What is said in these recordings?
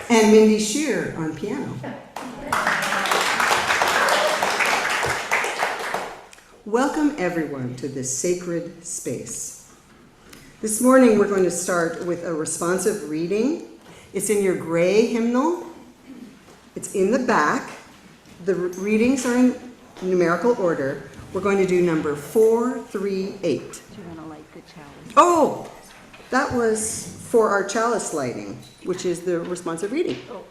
and Mindy Shear on piano. Welcome everyone to this sacred space. This morning we're going to start with a responsive reading. It's in your gray hymnal. It's in the back. The readings are in numerical order. We're going to do number 438. Do you want to light the chalice? Oh, that was for our chalice lighting, which is the responsive reading. Oh.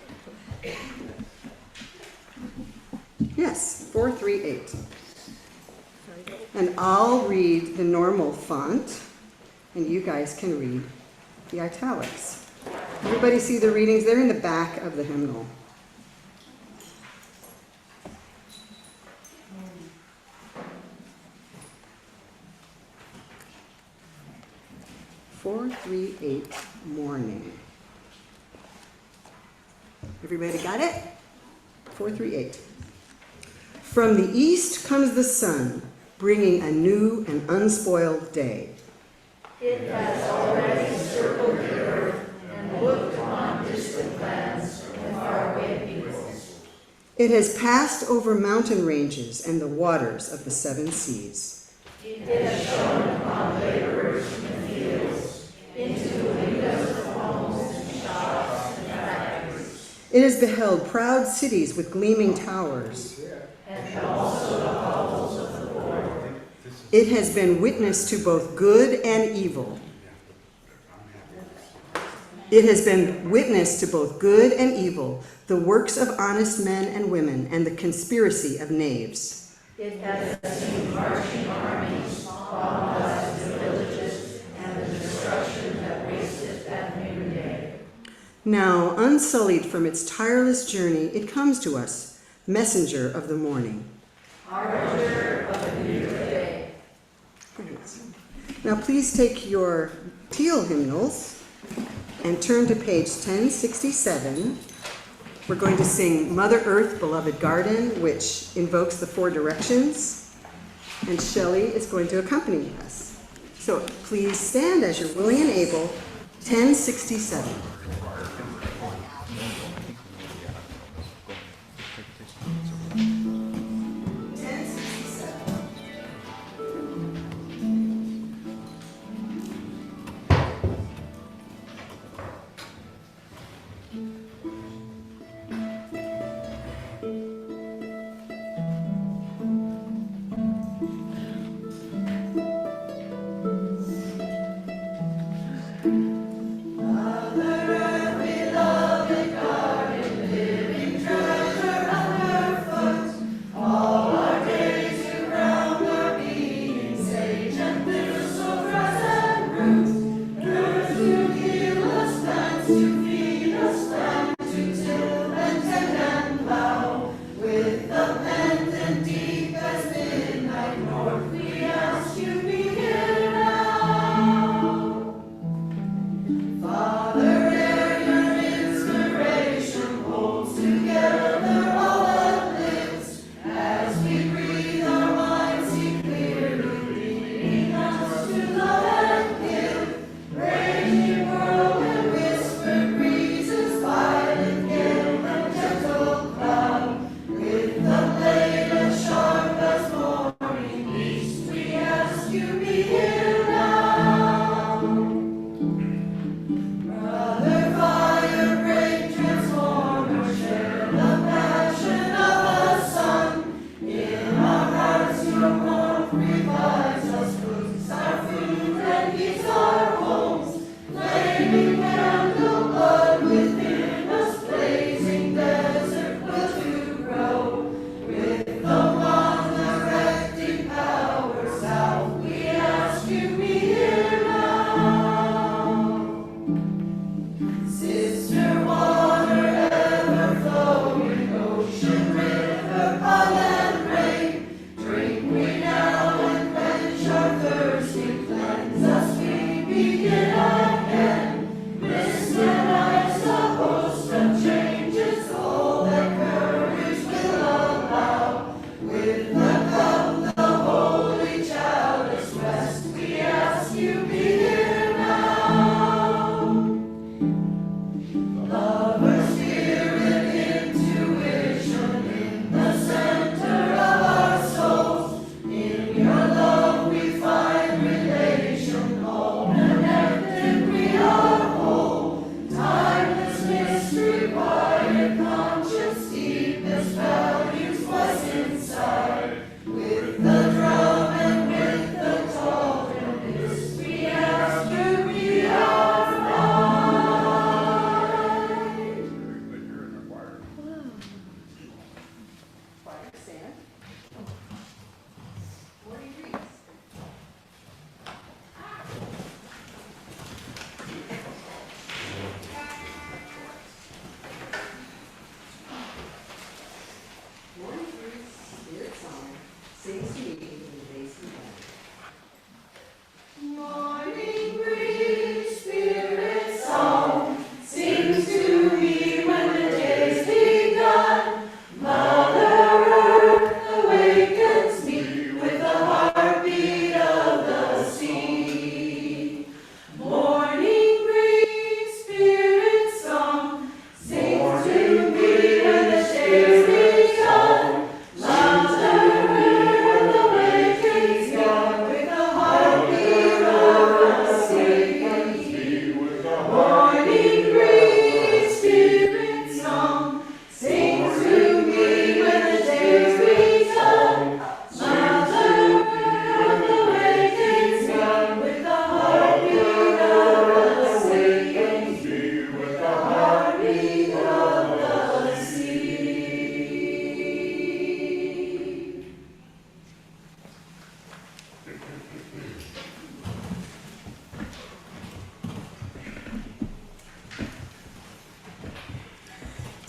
Yes, 438. And I'll read the normal font, and you guys can read the italics. Everybody see the readings? They're in the back of the hymnal. Morning. Everybody got it? 438. From the east comes the sun, bringing a new and unspoiled day. It has already circled the earth and looked upon distant lands and faraway peoples. It has passed over mountain ranges and the waters of the seven seas. It has shone upon laborers in the fields, into the windows of homes and shops and factories. It has beheld proud cities with gleaming towers. And also the hovels of the poor. It has been witness to both good and evil. It has been witness to both good and evil, the works of honest men and women, and the conspiracy of knaves. It has seen marching armies, bombarded the villages, and the destruction that wasted at noonday. Now, unsullied from its tireless journey, it comes to us, messenger of the morning. Harbinger of a new day. Now, please take your teal hymnals and turn to page 1067. We're going to sing Mother Earth, Beloved Garden, which invokes the four directions, and Shelley is going to accompany us. So please stand as you're willing and able, 1067.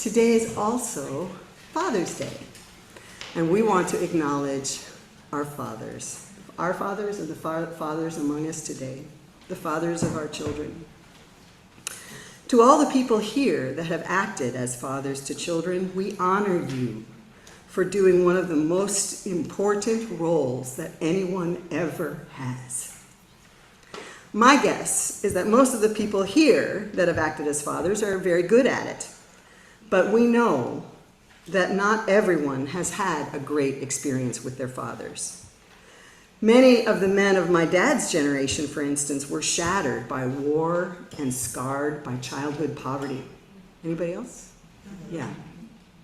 Today is also Father's Day, and we want to acknowledge our fathers and the fathers among us today, the fathers of our children. To all the people here that have acted as fathers to children, we honor you for doing one of the most important roles that anyone ever has. My guess is that most of the people here that have acted as fathers are very good at it, but we know that not everyone has had a great experience with their fathers. Many of the men of my dad's generation, for instance, were shattered by war and scarred by childhood poverty. Anybody else? Yeah.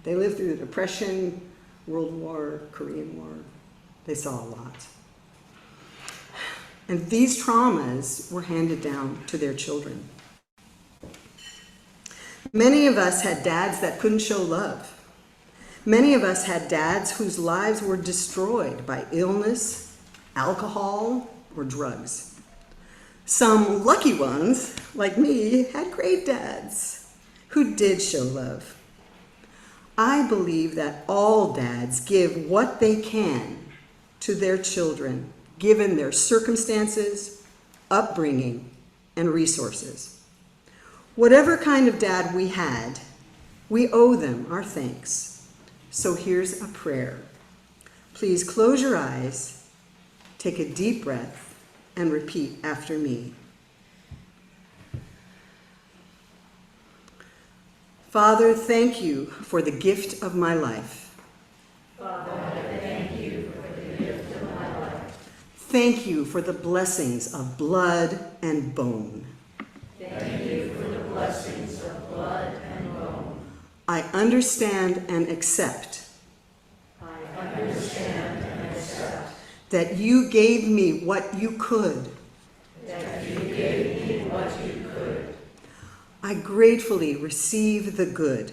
They lived through the Depression, World War, Korean War. They saw a lot. And these traumas were handed down to their children. Many of us had dads that couldn't show love. Many of us had dads whose lives were destroyed by illness, alcohol, or drugs. Some lucky ones, like me, had great dads who did show love. I believe that all dads give what they can to their children, given their circumstances, upbringing, and resources. Whatever kind of dad we had, we owe them our thanks. So here's a prayer. Please close your eyes, take a deep breath, and repeat after me. Father, thank you for the gift of my life. Father, thank you for the gift of my life. Thank you for the blessings of blood and bone. Thank you for the blessings of blood and bone. I understand and accept that you gave me what you could. That you gave me what you could. I gratefully receive the good.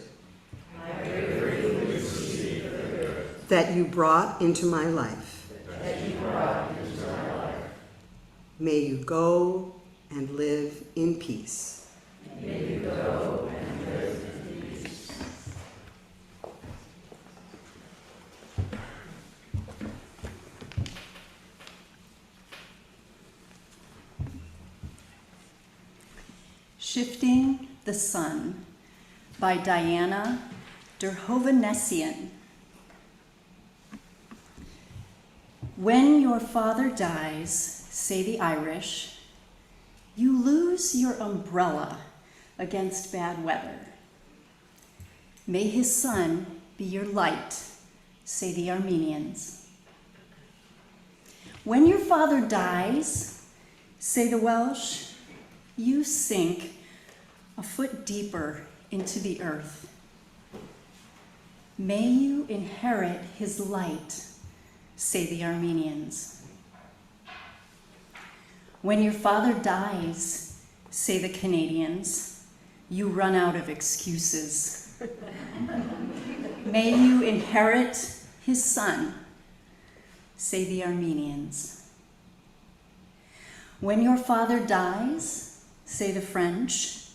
I gratefully receive the good. That you brought into my life. That you brought into my life. May you go and live in peace. May you go and live in peace. Shifting the Sun by Diana Derhovanessian. When your father dies, say the Irish, you lose your umbrella against bad weather. May his son be your light, say the Armenians. When your father dies, say the Welsh, you sink a foot deeper into the earth. May you inherit his light, say the Armenians. When your father dies, say the Canadians, you run out of excuses. May you inherit his son, say the Armenians. When your father dies, say the French,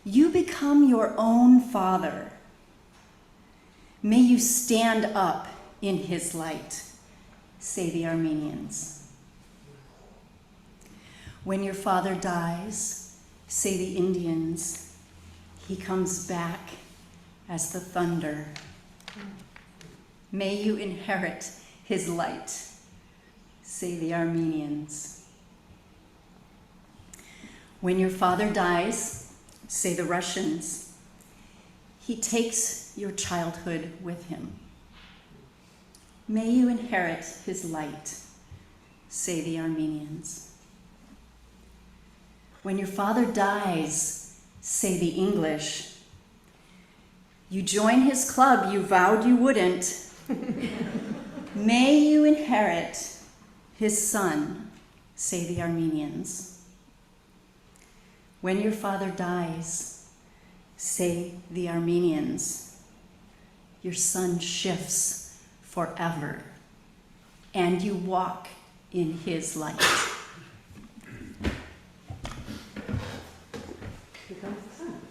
you become your own father. May you stand up in his light, say the Armenians. When your father dies, say the Indians, he comes back as the thunder. May you inherit his light, say the Armenians. When your father dies, say the Russians, he takes your childhood with him. May you inherit his light, say the Armenians. When your father dies, say the English, you join his club you vowed you wouldn't. May you inherit his son, say the Armenians. When your father dies, say the Armenians, your son shifts forever, and you walk in his light. Here comes the sun.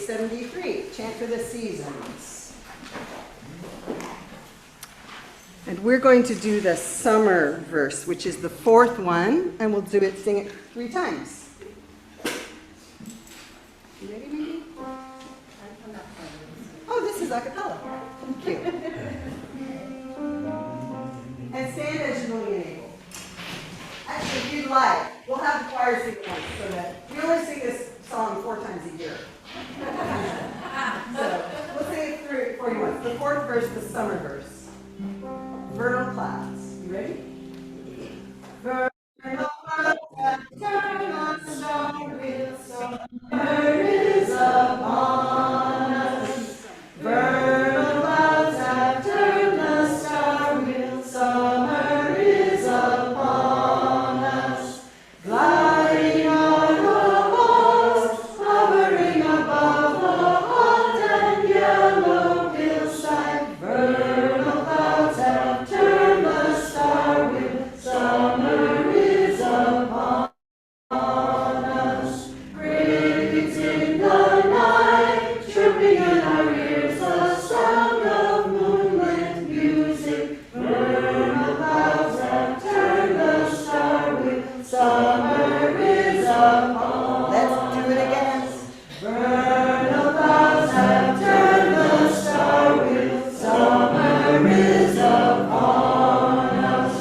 73, Chant for the Seasons. And we're going to do the summer verse, which is the fourth one, and we'll sing it 3 times. You ready, Mindy? Oh, this is a cappella. Thank you. And stand as you will be enabled. Actually, if you'd like, we'll have the choir sing once, so that we only sing this song 4 times a year. So we'll sing it for you once. The fourth verse, the summer verse. Vernal clouds. You ready? Vernal clouds have turned on star wheels, summer is upon us. Vernal clouds have turned the star wheels, summer is upon us. Gliding on the walls, hovering above the hot and yellow hillside. Vernal clouds have turned the star wheel, summer is upon us. Crickets in the night, chirping in our ears, the sound of moonlit music. Vernal clouds have turned the star wheel, summer is upon. Let's do it again. Vernal clouds have turned the star wheel, summer is upon us.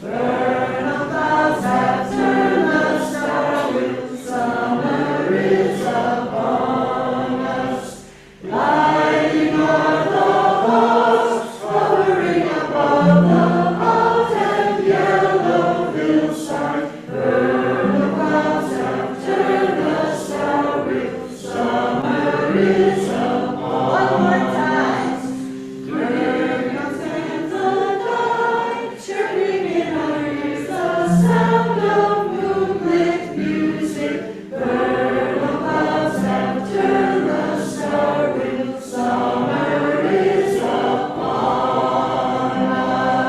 Vernal clouds have turned the star wheel, summer is upon us. Lighting on the walls, hovering above the hot and yellow hillside. Vernal clouds have turned the star wheel, summer is upon. One more time. Crickets in the night, chirping in our ears, the sound of moonlit music. Vernal clouds have turned the star wheel, summer is upon us.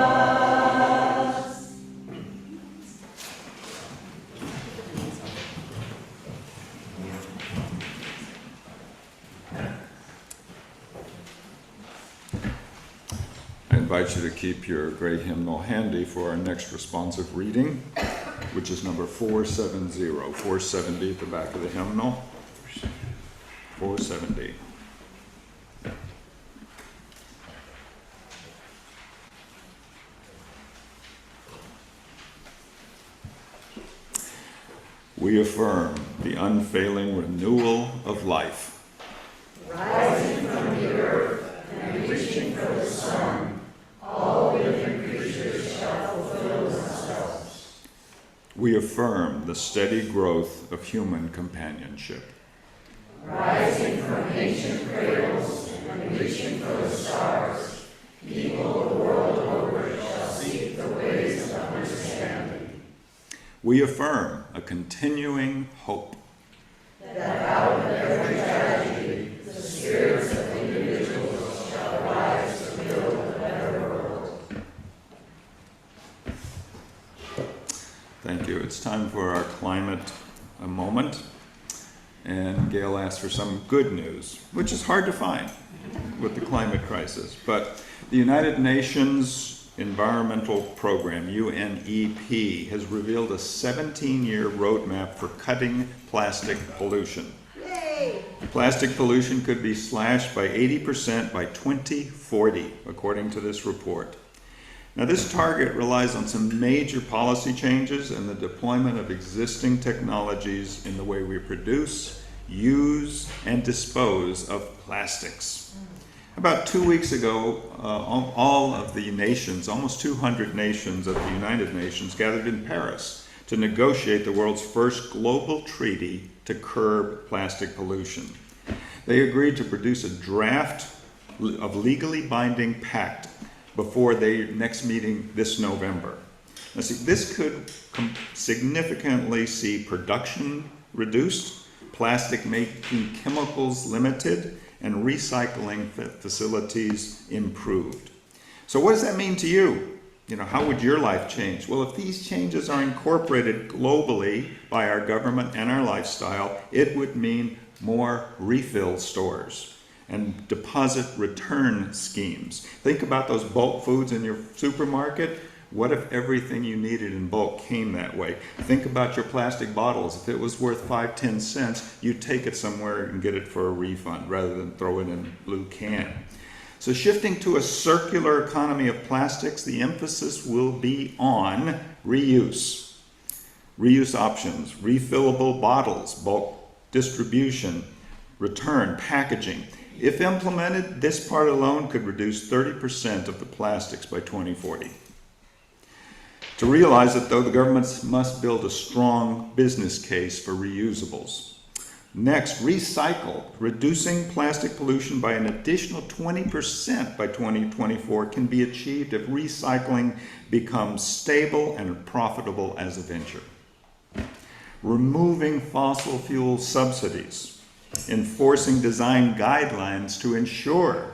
I invite you to keep your gray hymnal handy for our next responsive reading, which is number 470. 470 at the back of the hymnal. 470. We affirm the unfailing renewal of life. Rising from the earth and reaching for the sun, all living creatures shall fulfill themselves. We affirm the steady growth of human companionship. Rising from ancient cradles and reaching for the stars, people the world over shall seek the ways of understanding. We affirm a continuing hope. That out of every tragedy, the spirits of individuals shall rise to build a better world. Thank you. It's time for our climate moment. And Gail asked for some good news, which is hard to find with the climate crisis. But the United Nations Environmental Program, UNEP, has revealed a 17-year roadmap for cutting plastic pollution. Yay! Plastic pollution could be slashed by 80% by 2040, according to this report. Now, this target relies on some major policy changes and the deployment of existing technologies in the way we produce, use, and dispose of plastics. About 2 weeks ago, all of the nations, almost 200 nations of the United Nations, gathered in Paris to negotiate the world's first global treaty to curb plastic pollution. They agreed to produce a draft of legally binding pact before their next meeting this November. Now, see, this could significantly see production reduced, plastic making chemicals limited, and recycling facilities improved. So what does that mean to you? How would your life change? Well, if these changes are incorporated globally by our government and our lifestyle, it would mean more refill stores and deposit return schemes. Think about those bulk foods in your supermarket. What if everything you needed in bulk came that way? Think about your plastic bottles. If it was worth 5–10 cents, you'd take it somewhere and get it for a refund rather than throw it in a blue can. So shifting to a circular economy of plastics, the emphasis will be on reuse. Reuse options, refillable bottles, bulk distribution, return, packaging. If implemented, this part alone could reduce 30% of the plastics by 2040. To realize it, though, the governments must build a strong business case for reusables. Next, recycle. Reducing plastic pollution by an additional 20% by 2024 can be achieved if recycling becomes stable and profitable as a venture. Removing fossil fuel subsidies. Enforcing design guidelines to ensure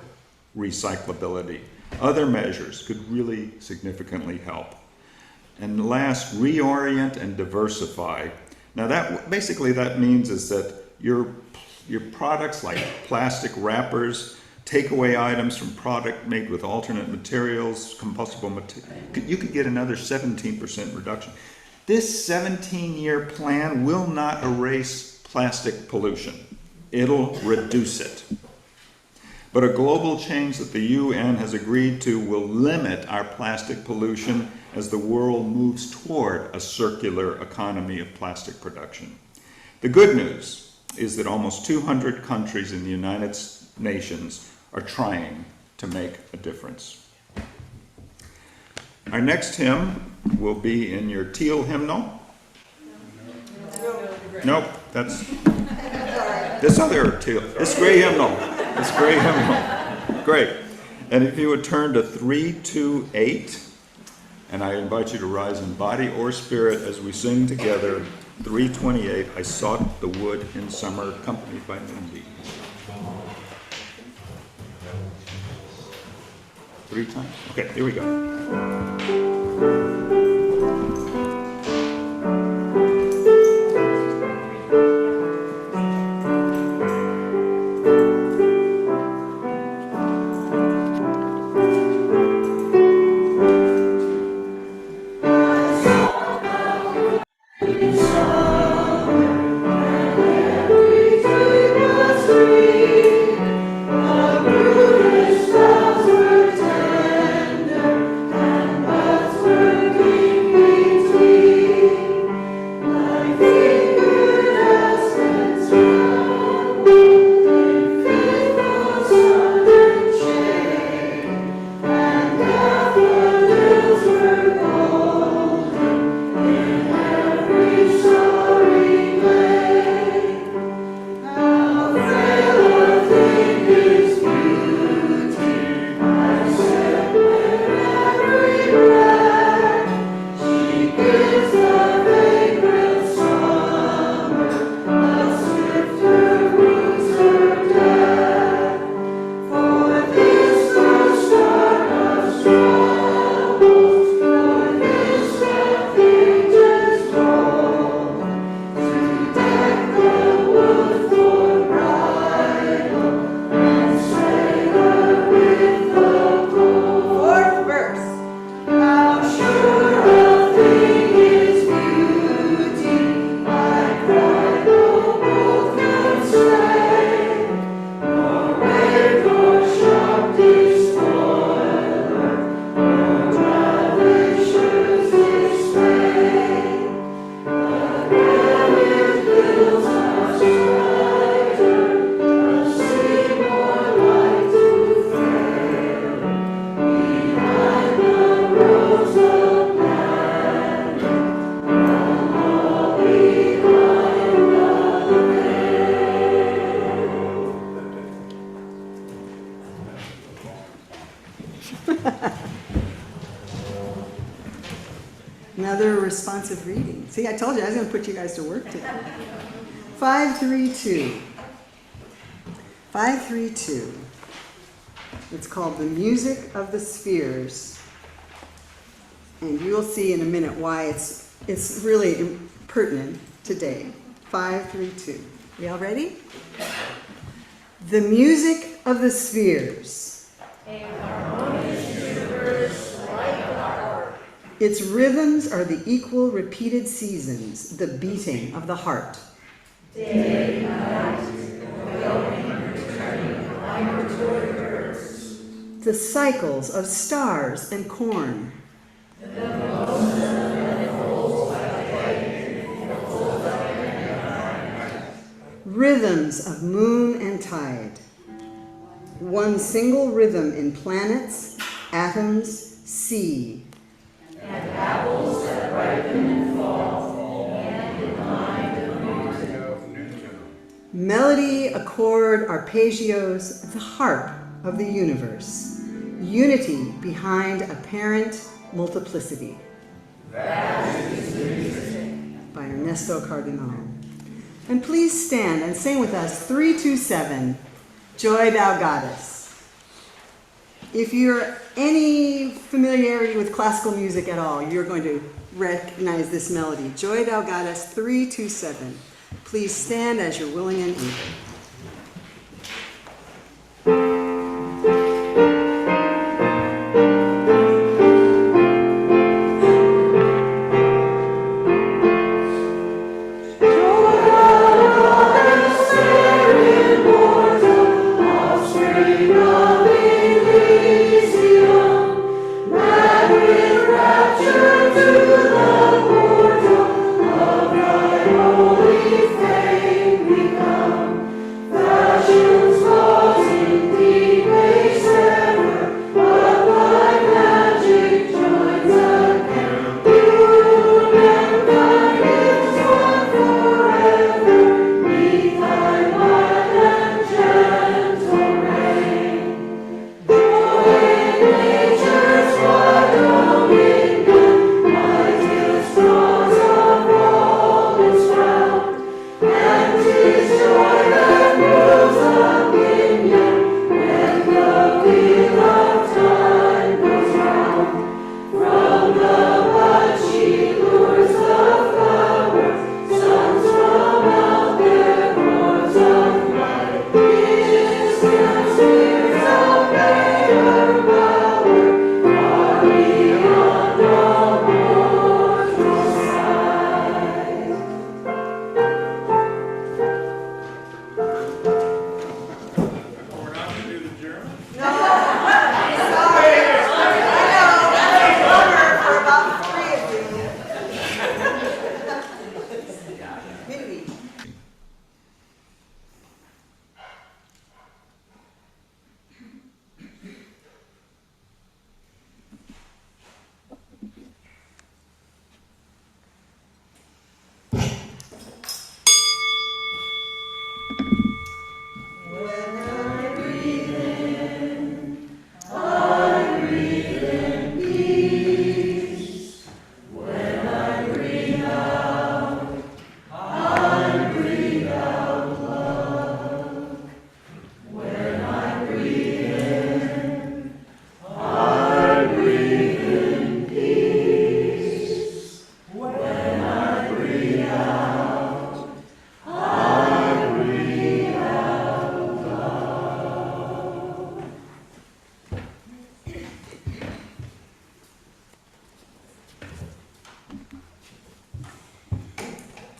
recyclability. Other measures could really significantly help. And last, reorient and diversify. Now that means is that your products like plastic wrappers, takeaway items from product made with alternate materials, combustible material, you could get another 17% reduction. This 17-year plan will not erase plastic pollution. It'll reduce it. But a global change that the UN has agreed to will limit our plastic pollution as the world moves toward a circular economy of plastic production. The good news is that almost 200 countries in the United Nations are trying to make a difference. Our next hymn will be in your teal hymnal. Nope, that's this other teal. This gray hymnal. This gray hymnal. Great. And if you would turn to 328, and I invite you to rise in body or spirit as we sing together 328, I Sought the Wood in Summer, accompanied by Mindy. 3 times? Okay, here we go. Another responsive reading. See, I told you I was going to put you guys to work today. 532. 532. It's called The Music of the Spheres. And you'll see in a minute why it's really pertinent today. 532. Y'all ready? The music of the spheres. A harmonious universe like our. Its rhythms are the equal repeated seasons, the beating of the heart. Day, night, going and returning migratory birds. The cycles of stars and corn. The motion that folds like lightning in the full night. Rhythms of moon and tide. One single rhythm in planets, atoms, sea. And apples that ripen and fall, and in mind of Newton. Melody, accord, arpeggios, the harp of the universe. Unity behind apparent multiplicity. That is music. By Ernesto Cardinal. And please stand and sing with us 327, Joy Thou Goddess. If you're any familiarity with classical music at all, you're going to recognize this melody. Joy Thou Goddess 327. Please stand as you're willing and able.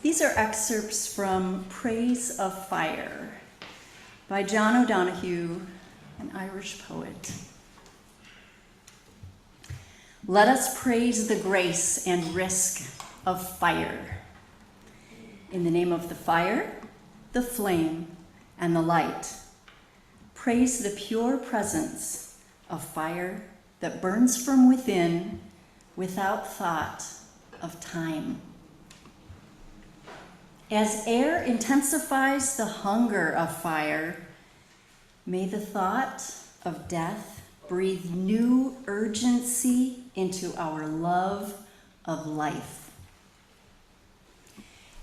These are excerpts from Praise of Fire by John O'Donohue, an Irish poet. Let us praise the grace and risk of fire. In the name of the fire, the flame, and the light, praise the pure presence of fire that burns from within without thought of time. As air intensifies the hunger of fire, may the thought of death breathe new urgency into our love of life.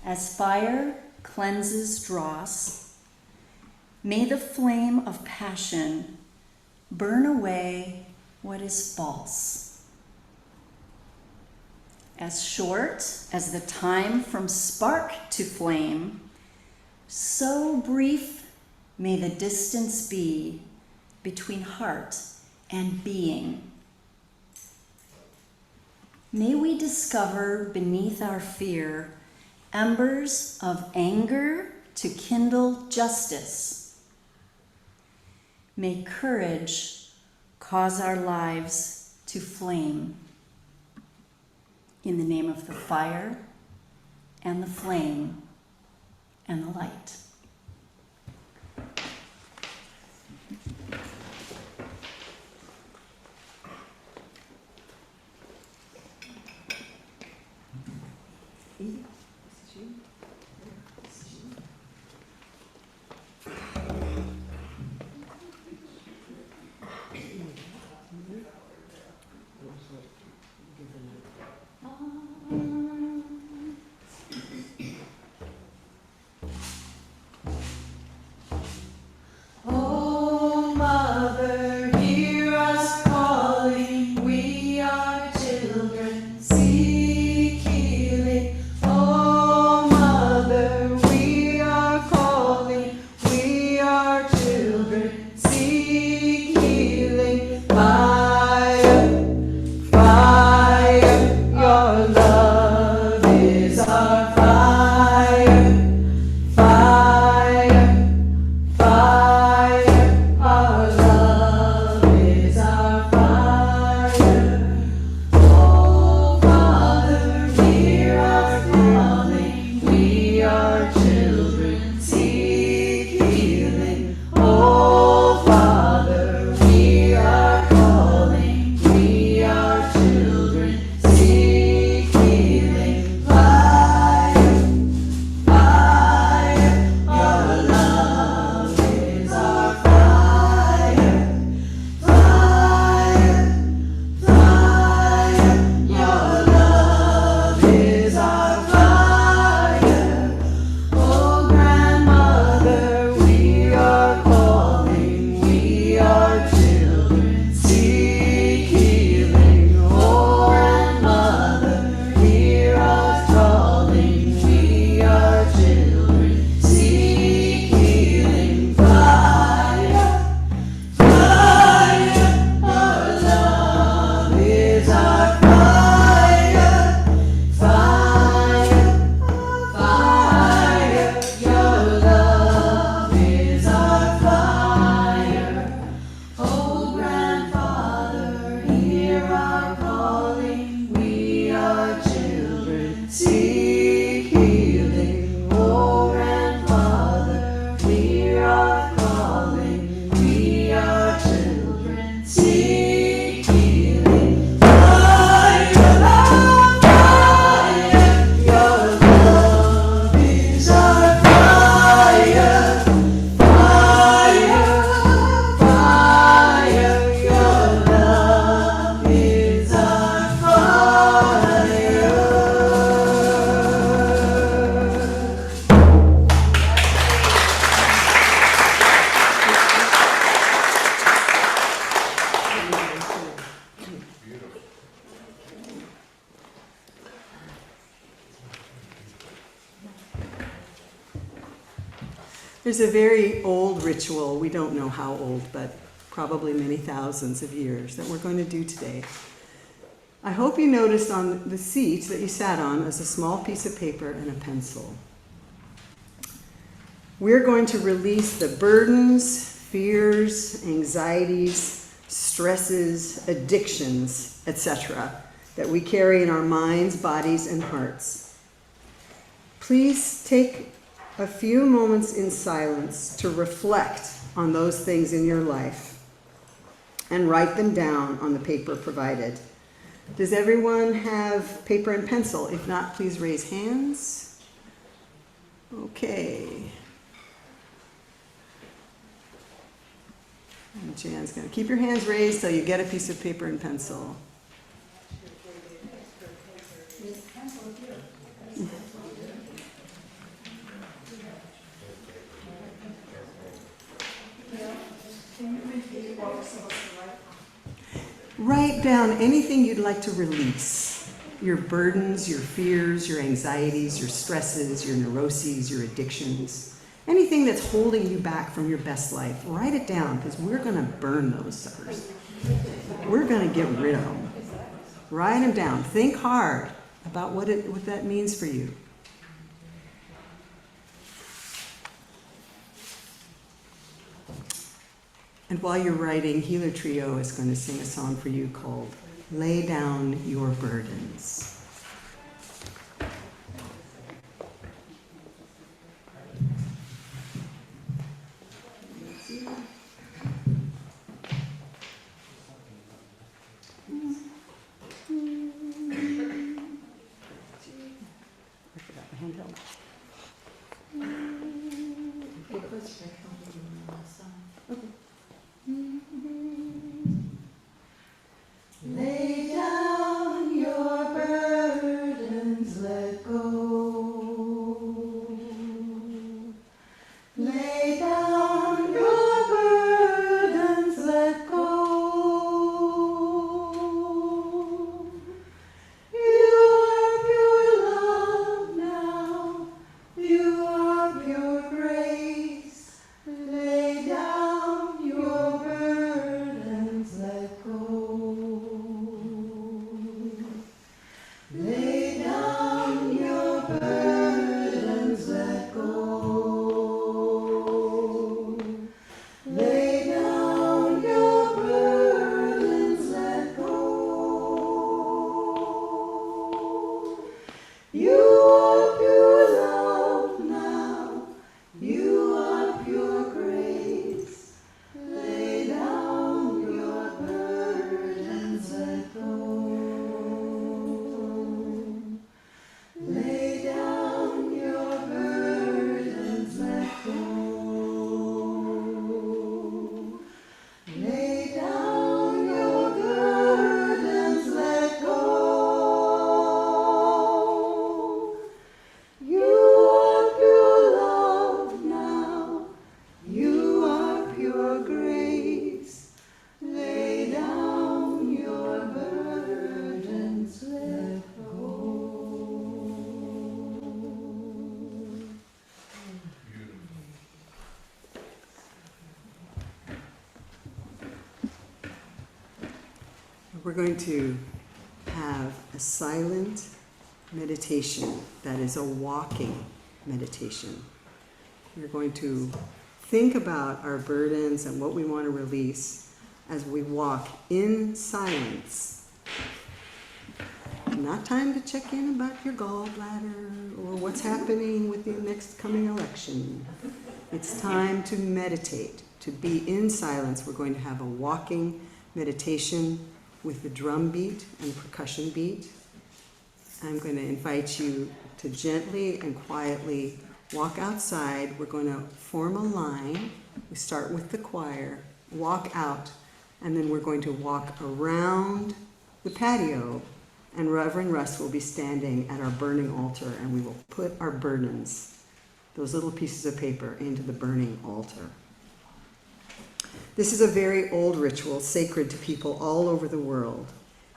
As fire cleanses dross, may the flame of passion burn away what is false. As short as the time from spark to flame, So brief may the distance be between heart and being. May we discover beneath our fear embers of anger to kindle justice. May courage cause our lives to flame. In the name of the fire and the flame and the light. Oh, Mother, hear us calling. We are children, seek healing. Oh, Mother, we are calling. We are children, seek healing. Fire, fire, your love is our fire. Fire, fire, our love is our fire. Oh, Father, hear our calling. We are children, seek healing. Oh, Father, we are calling. We are children, seek healing. Fire, fire, your love is our fire. Fire, fire, your love is our fire. Oh, grandmother, we are calling. We are children, seek healing. Oh, grandmother, hear us calling. We are children, seek healing. Fire, fire, our love is our fire. Fire, fire, your love is our fire. Oh, grandfather, hear our calling. We are children, seek healing. Oh, grandfather, hear our calling. We are children, seek healing. Fire, fire, your love is our fire. Fire, fire, your love is our fire. There's a very old ritual, we don't know how old, but probably many thousands of years, that we're going to do today. I hope you noticed on the seat that you sat on is a small piece of paper and a pencil. We're going to release the burdens, fears, anxieties, stresses, addictions, etc., that we carry in our minds, bodies, and hearts. Please take a few moments in silence to reflect on those things in your life and write them down on the paper provided. Does everyone have paper and pencil? If not, please raise hands. Okay. And Jan's going to keep your hands raised till you get a piece of paper and pencil. Write down anything you'd like to release. Your burdens, your fears, your anxieties, your stresses, your neuroses, your addictions. Anything that's holding you back from your best life, write it down, because we're going to burn those suckers. We're going to get rid of them. Write them down. Think hard about what that means for you. And while you're writing, Healer Trio is going to sing a song for you called Lay Down Your Burdens. Lay down your burdens, let go. Lay down your burdens, let go. You are pure love now. You are pure grace. Lay down your burdens, let go. Lay down your burdens, let go. Lay down your burdens, let go. You are pure love now. You are pure grace. Lay down your burdens, let go. Lay down your burdens, let go. Lay down your burdens, let go. You are pure love now. You are pure grace. Lay down your burdens, let go. We're going to have a silent meditation that is a walking meditation. We're going to think about our burdens and what we want to release as we walk in silence. Not time to check in about your gallbladder or what's happening with the next coming election. It's time to meditate, to be in silence. We're going to have a walking meditation with the drum beat and percussion beat. I'm going to invite you to gently and quietly walk outside. We're going to form a line. We start with the choir, walk out, and then we're going to walk around the patio, and Reverend Russ will be standing at our burning altar, and we will put our burdens, those little pieces of paper, into the burning altar. This is a very old ritual, sacred to people all over the world,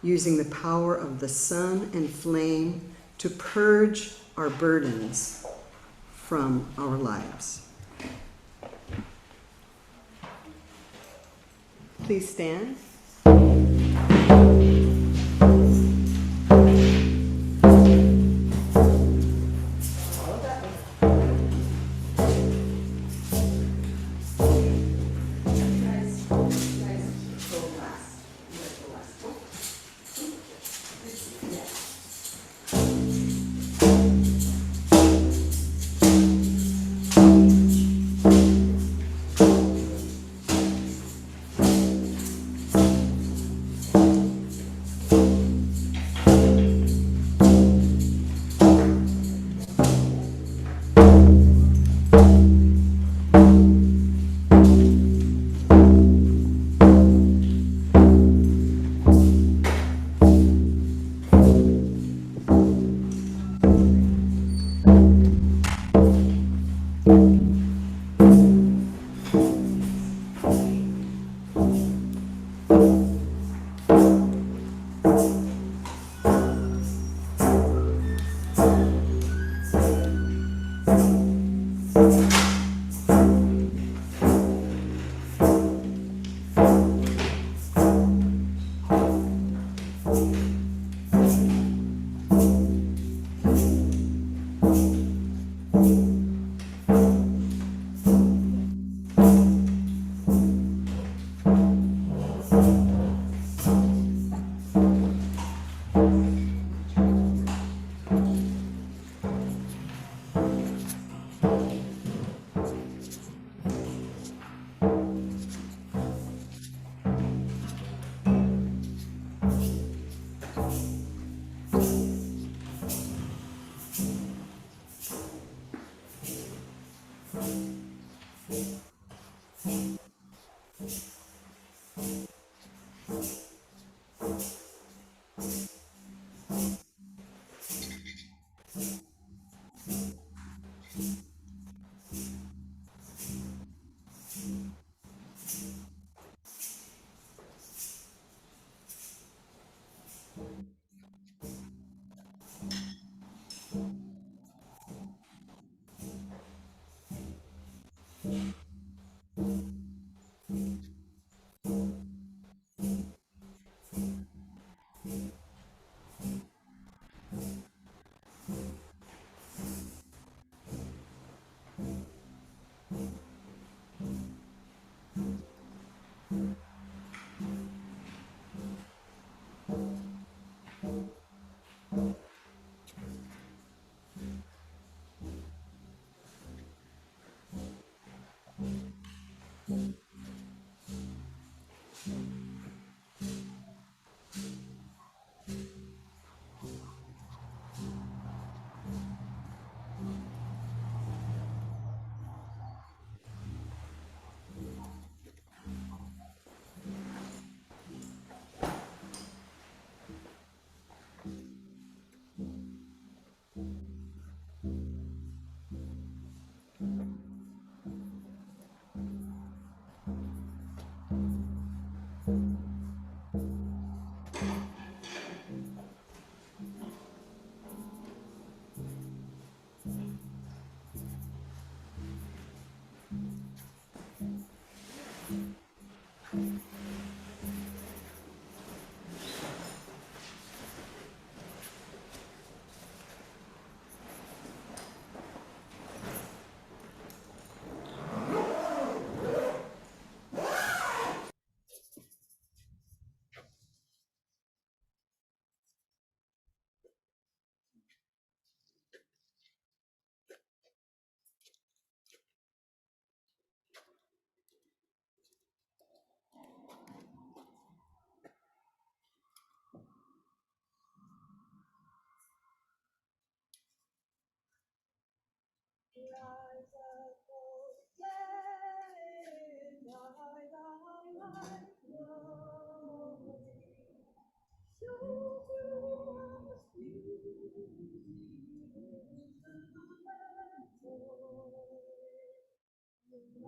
using the power of the sun and flame to purge our burdens from our lives. Please stand.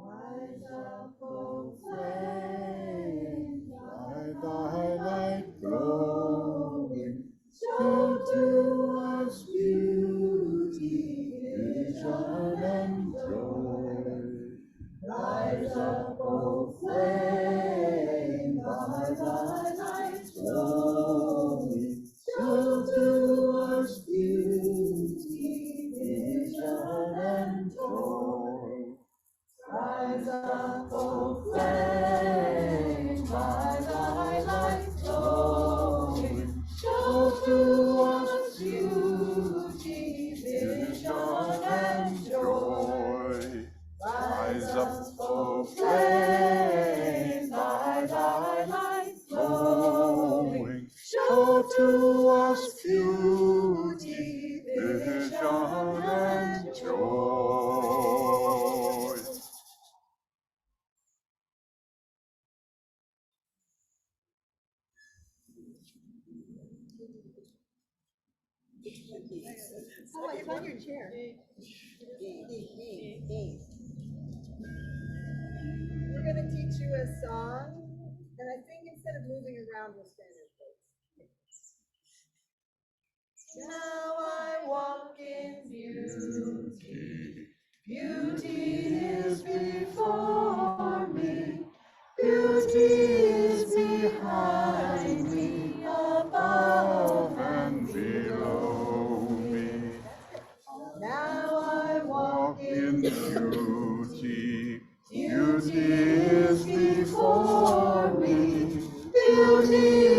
Rise up, O flame, by thy light glowing, show to us beauty, vision, and joy. Rise up, O flame, by thy light glowing, show to us beauty, vision, and joy. Rise up, O flame, by thy light glowing, show to us beauty, vision, and joy. Rise up, O flame, by thy light glowing, show to us beauty, vision, and joy. Oh, it's on your chair. We're going to teach you a song, and I think instead of moving around, we'll stand in place. Now I walk in beauty, beauty is before me, beauty is behind me, above and below me. Now I walk in beauty, beauty is before me, beauty